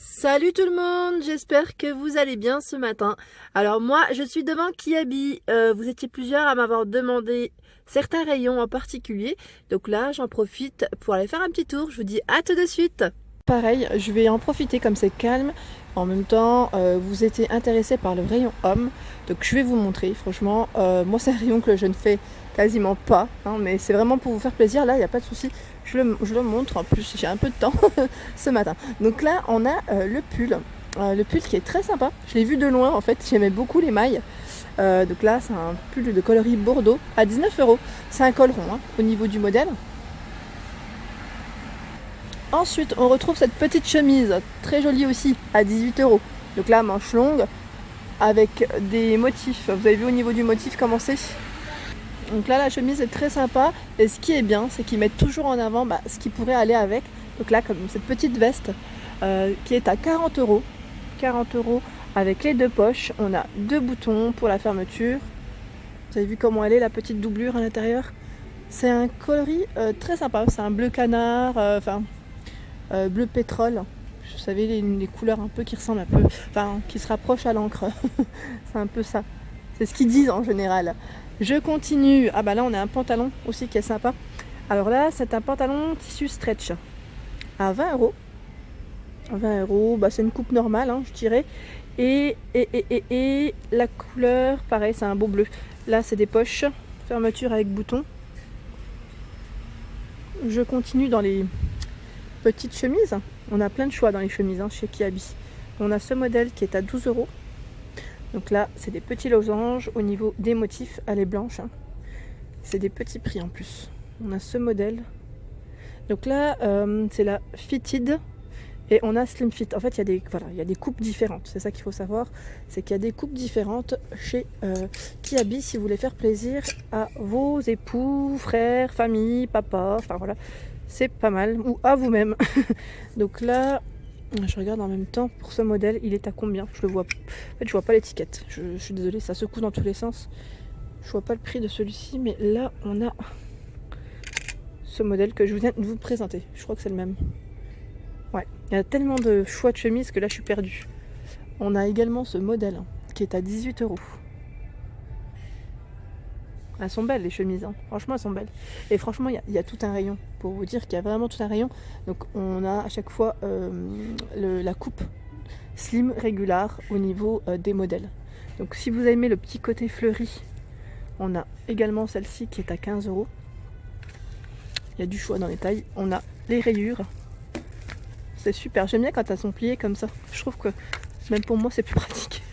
Salut tout le monde, j'espère que vous allez bien ce matin. Alors moi, je suis devant Kiabi. Vous étiez plusieurs à m'avoir demandé certains rayons en particulier. Donc là, j'en profite pour aller faire un petit tour. Je vous dis à tout de suite. Pareil, je vais en profiter comme c'est calme. En même temps, vous étiez intéressé par le rayon homme. Donc je vais vous montrer. Franchement, moi c'est un rayon que je ne fais quasiment pas. Mais c'est vraiment pour vous faire plaisir. Là, il n'y a pas de souci. Je le montre. En plus, j'ai un peu de temps ce matin. Donc là, on a le pull. Le pull qui est très sympa. Je l'ai vu de loin en fait. J'aimais beaucoup les mailles. Donc là, c'est un pull de coloris bordeaux à 19 €. C'est un col rond au niveau du modèle. Ensuite, on retrouve cette petite chemise, très jolie aussi, à 18 €. Donc là, manche longue, avec des motifs. Vous avez vu au niveau du motif comment c'est. Donc là, la chemise est très sympa. Et ce qui est bien, c'est qu'ils mettent toujours en avant ce qui pourrait aller avec. Donc là, comme cette petite veste, qui est à 40 €. 40 € avec les deux poches. On a deux boutons pour la fermeture. Vous avez vu comment elle est, la petite doublure à l'intérieur. C'est un coloris très sympa. C'est un bleu canard, bleu pétrole. Vous savez, les couleurs un peu qui ressemblent un peu, qui se rapprochent à l'encre. C'est un peu ça. C'est ce qu'ils disent en général. Je continue. Ah bah là, on a un pantalon aussi qui est sympa. Alors là, c'est un pantalon tissu stretch à 20 €. 20 €, c'est une coupe normale, je dirais. Et la couleur, pareil, c'est un beau bleu. Là, c'est des poches, fermeture avec bouton. Je continue dans les petites chemises. On a plein de choix dans les chemises chez Kiabi. On a ce modèle qui est à 12 €. Donc là, c'est des petits losanges au niveau des motifs. Elle est blanche. C'est des petits prix en plus. On a ce modèle. Donc là, c'est la Fitted. Et on a Slim Fit. En fait, il y a des coupes différentes. C'est ça qu'il faut savoir. C'est qu'il y a des coupes différentes chez Kiabi si vous voulez faire plaisir à vos époux, frères, famille, papa. Enfin voilà, c'est pas mal. Ou à vous-même. Donc là, je regarde en même temps pour ce modèle. Il est à combien? Je le vois. En fait, je vois pas l'étiquette. Je suis désolée, ça secoue dans tous les sens. Je vois pas le prix de celui-ci. Mais là, on a ce modèle que je viens de vous présenter. Je crois que c'est le même. Ouais, il y a tellement de choix de chemises que là je suis perdue. On a également ce modèle qui est à 18 €. Elles sont belles les chemises, franchement elles sont belles. Et franchement il y a tout un rayon, pour vous dire qu'il y a vraiment tout un rayon. Donc on a à chaque fois la coupe slim régulière au niveau des modèles. Donc si vous aimez le petit côté fleuri, on a également celle-ci qui est à 15 €. Il y a du choix dans les tailles. On a les rayures. C'est super, j'aime bien quand elles sont pliées comme ça. Je trouve que même pour moi c'est plus pratique.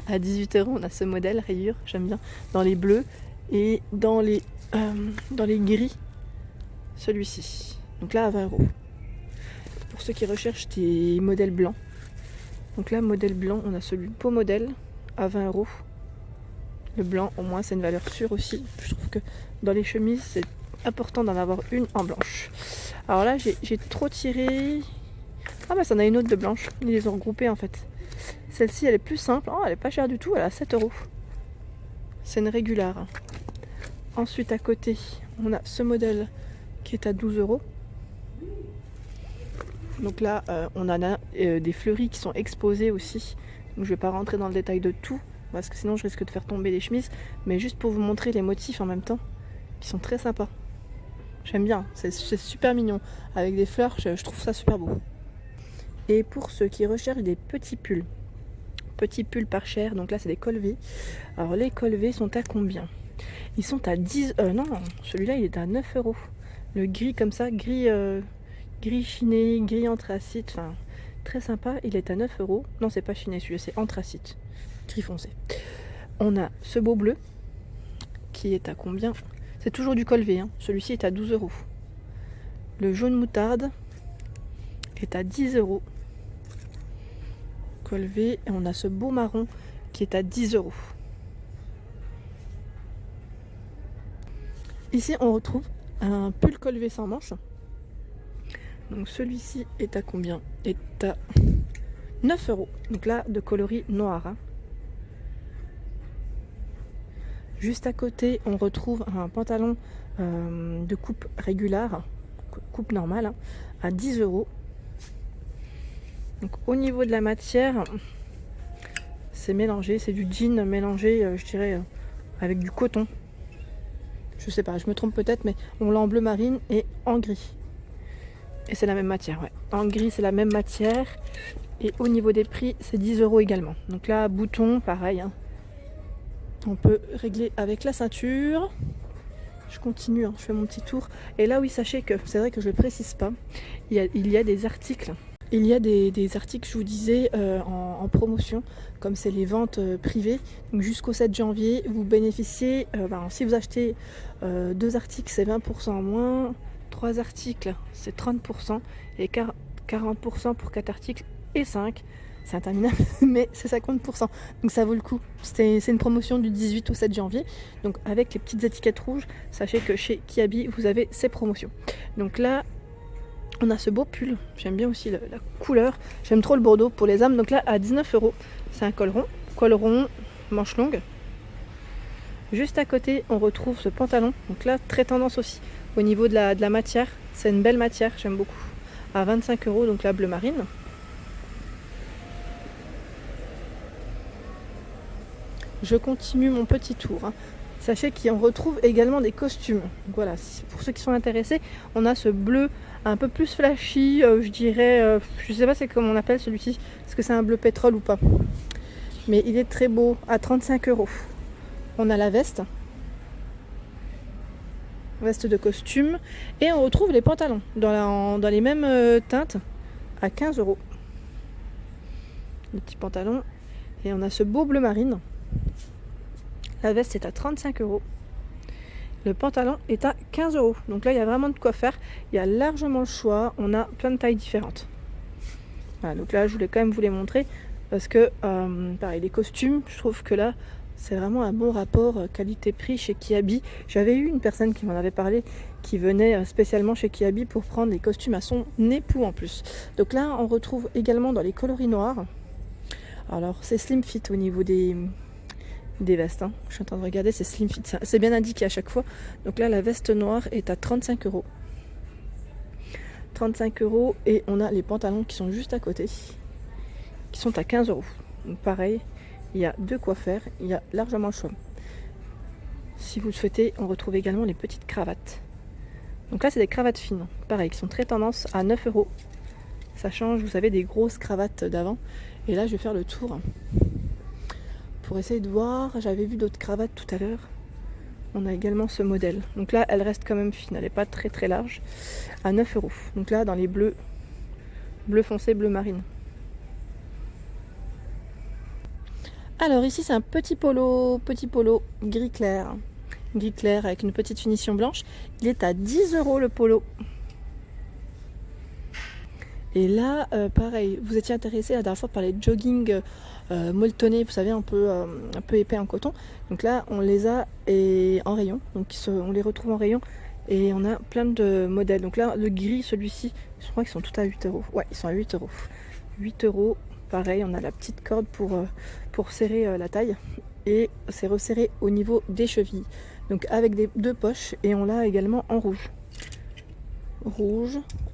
À 18 €, on a ce modèle rayure, j'aime bien. Dans les bleus et dans les gris, celui-ci. Donc là à 20 €. Pour ceux qui recherchent des modèles blancs. Donc là, modèle blanc, on a celui Peau Modèle à 20 €. Le blanc, au moins, c'est une valeur sûre aussi. Je trouve que dans les chemises, c'est important d'en avoir une en blanche. Alors là, j'ai trop tiré. Ah bah ça en a une autre de blanche. Ils les ont regroupées en fait. Celle-ci, elle est plus simple. Oh, elle est pas chère du tout. Elle est à 7 €. C'est une régulière. Ensuite, à côté, on a ce modèle qui est à 12 €. Donc là, on en a des fleuris qui sont exposés aussi. Donc je vais pas rentrer dans le détail de tout parce que sinon je risque de faire tomber les chemises. Mais juste pour vous montrer les motifs en même temps, qui sont très sympas. J'aime bien, c'est super mignon. Avec des fleurs, je trouve ça super beau. Et pour ceux qui recherchent des petits pulls pas chers, donc là c'est des colvés. Alors les colvés sont à combien? Ils sont à 10... non, celui-là il est à 9 €. Le gris comme ça, gris chiné, gris anthracite, enfin très sympa, il est à 9 €. Non, c'est pas chiné celui-là, c'est anthracite, gris foncé. On a ce beau bleu qui est à combien? C'est toujours du colvé, celui-ci est à 12 €. Le jaune moutarde est à 10 €. Colvé, et on a ce beau marron qui est à 10 €. Ici, on retrouve un pull colvé sans manches. Donc celui-ci est à combien? Est à 9 €. Donc là, de coloris noir. Juste à côté, on retrouve un pantalon de coupe régulière, coupe normale, à 10 €. Donc au niveau de la matière, c'est mélangé, c'est du jean mélangé, je dirais, avec du coton. Je sais pas, je me trompe peut-être, mais on l'a en bleu marine et en gris. Et c'est la même matière, ouais. En gris, c'est la même matière. Et au niveau des prix, c'est 10 € également. Donc là, bouton, pareil, hein. On peut régler avec la ceinture. Je continue, hein, je fais mon petit tour. Et là, oui, sachez que, c'est vrai que je ne le précise pas, il y a des articles. Il y a des articles, je vous disais, en promotion, comme c'est les ventes privées. Donc jusqu'au 7 janvier, vous bénéficiez, si vous achetez 2 articles, c'est 20% en moins. 3 articles, c'est 30%. Et 40% pour 4 articles et 5. C'est interminable, mais c'est 50%. Donc ça vaut le coup. C'est une promotion du 18 au 7 janvier. Donc avec les petites étiquettes rouges, sachez que chez Kiabi, vous avez ces promotions. Donc là, on a ce beau pull. J'aime bien aussi la couleur. J'aime trop le bordeaux pour les âmes. Donc là, à 19 €, c'est un col rond, manche longue. Juste à côté, on retrouve ce pantalon. Donc là, très tendance aussi. Au niveau de la matière, c'est une belle matière, j'aime beaucoup. À 25 €, donc la bleu marine. Je continue mon petit tour, hein. Sachez qu'on retrouve également des costumes. Donc voilà, pour ceux qui sont intéressés, on a ce bleu un peu plus flashy, je dirais, je sais pas c'est comment on appelle celui-ci, est-ce que c'est un bleu pétrole ou pas. Mais il est très beau, à 35 €. On a la veste de costume, et on retrouve les pantalons dans les mêmes teintes à 15 €. Le petit pantalon, et on a ce beau bleu marine. La veste est à 35 €. Le pantalon est à 15 €. Donc là, il y a vraiment de quoi faire. Il y a largement le choix. On a plein de tailles différentes. Voilà, donc là, je voulais quand même vous les montrer. Parce que, pareil, les costumes, je trouve que là, c'est vraiment un bon rapport qualité-prix chez Kiabi. J'avais eu une personne qui m'en avait parlé, qui venait spécialement chez Kiabi pour prendre des costumes à son époux en plus. Donc là, on retrouve également dans les coloris noirs. Alors, c'est slim fit au niveau des vestes, hein. Je suis en train de regarder, c'est slim fit, c'est bien indiqué à chaque fois. Donc là, la veste noire est à 35 €. 35 € et on a les pantalons qui sont juste à côté, qui sont à 15 €. Donc pareil, il y a de quoi faire, il y a largement le choix. Si vous le souhaitez, on retrouve également les petites cravates. Donc là, c'est des cravates fines, pareil, qui sont très tendance à 9 €. Ça change, vous savez, des grosses cravates d'avant. Et là, je vais faire le tour pour essayer de voir. J'avais vu d'autres cravates tout à l'heure. On a également ce modèle. Donc là, elle reste quand même fine. Elle n'est pas très très large. À 9 €. Donc là, dans les bleus, bleu foncé, bleu marine. Alors ici, c'est un petit polo gris clair. Gris clair avec une petite finition blanche. Il est à 10 € le polo. Et là, pareil, vous étiez intéressé la dernière fois par les jogging molletonnés, vous savez, un peu épais en coton. Donc là, on les a en rayon. Donc on les retrouve en rayon et on a plein de modèles. Donc là, le gris, celui-ci, je crois qu'ils sont tous à 8 €. Ouais, ils sont à 8 €. 8 €, pareil, on a la petite corde pour serrer la taille. Et c'est resserré au niveau des chevilles. Donc avec deux poches, et on l'a également en rouge.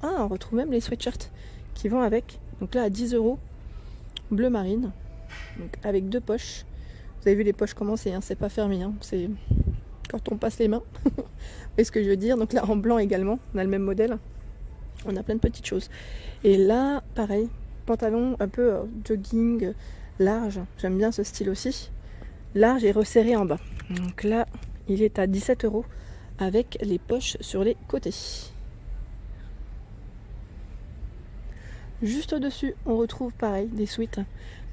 Ah, on retrouve même les sweatshirts qui vont avec. Donc là, à 10 €, bleu marine, donc avec deux poches. Vous avez vu les poches comment c'est, hein, c'est pas fermé, hein, c'est quand on passe les mains. Vous voyez ce que je veux dire. Donc là, en blanc également, on a le même modèle. On a plein de petites choses. Et là, pareil, pantalon un peu jogging large. J'aime bien ce style aussi. Large et resserré en bas. Donc là, il est à 17 € avec les poches sur les côtés. Juste au-dessus, on retrouve pareil des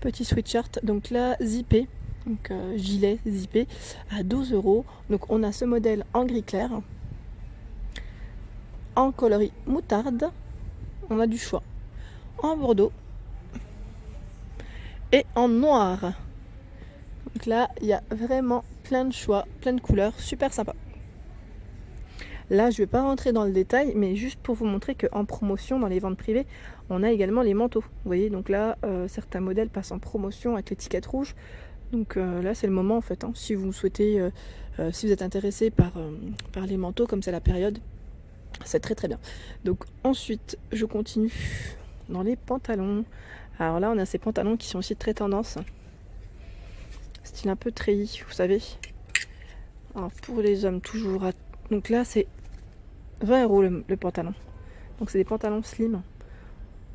petits sweatshirts. Donc là, zippé, donc gilet zippé à 12 €. Donc on a ce modèle en gris clair, en coloris moutarde. On a du choix en bordeaux et en noir. Donc là, il y a vraiment plein de choix, plein de couleurs, super sympa. Là, je ne vais pas rentrer dans le détail, mais juste pour vous montrer qu'en promotion, dans les ventes privées, on a également les manteaux. Vous voyez, donc là, certains modèles passent en promotion avec l'étiquette rouge. Donc là, c'est le moment en fait, hein, si vous souhaitez, si vous êtes intéressé par les manteaux, comme c'est la période, c'est très très bien. Donc ensuite, je continue dans les pantalons. Alors là, on a ces pantalons qui sont aussi très tendance. Style un peu treillis, vous savez. Alors pour les hommes, toujours. Donc là, c'est 20 € le pantalon. Donc c'est des pantalons slim.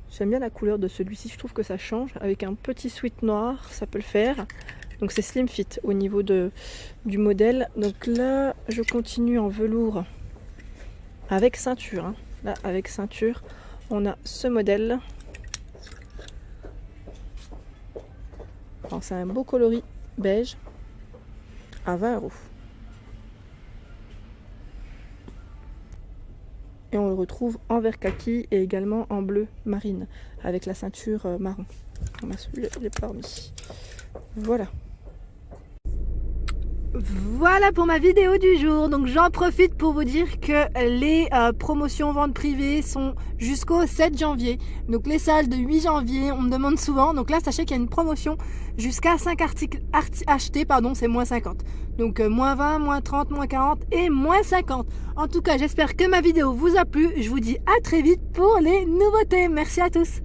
J'aime bien la couleur de celui-ci, je trouve que ça change. Avec un petit sweat noir, ça peut le faire. Donc c'est slim fit au niveau du modèle. Donc là, je continue en velours avec ceinture. Hein. Là, avec ceinture, on a ce modèle. Alors c'est un beau coloris beige à 20 €. Et on le retrouve en vert kaki et également en bleu marine avec la ceinture marron. On a les parmi. Voilà. Voilà pour ma vidéo du jour. Donc j'en profite pour vous dire que les promotions vente privée sont jusqu'au 7 janvier. Donc les salles de 8 janvier, on me demande souvent. Donc là, sachez qu'il y a une promotion jusqu'à 5 articles achetés, pardon, c'est moins 50. Donc moins 20, moins 30, moins 40 et moins 50. En tout cas, j'espère que ma vidéo vous a plu. Je vous dis à très vite pour les nouveautés. Merci à tous.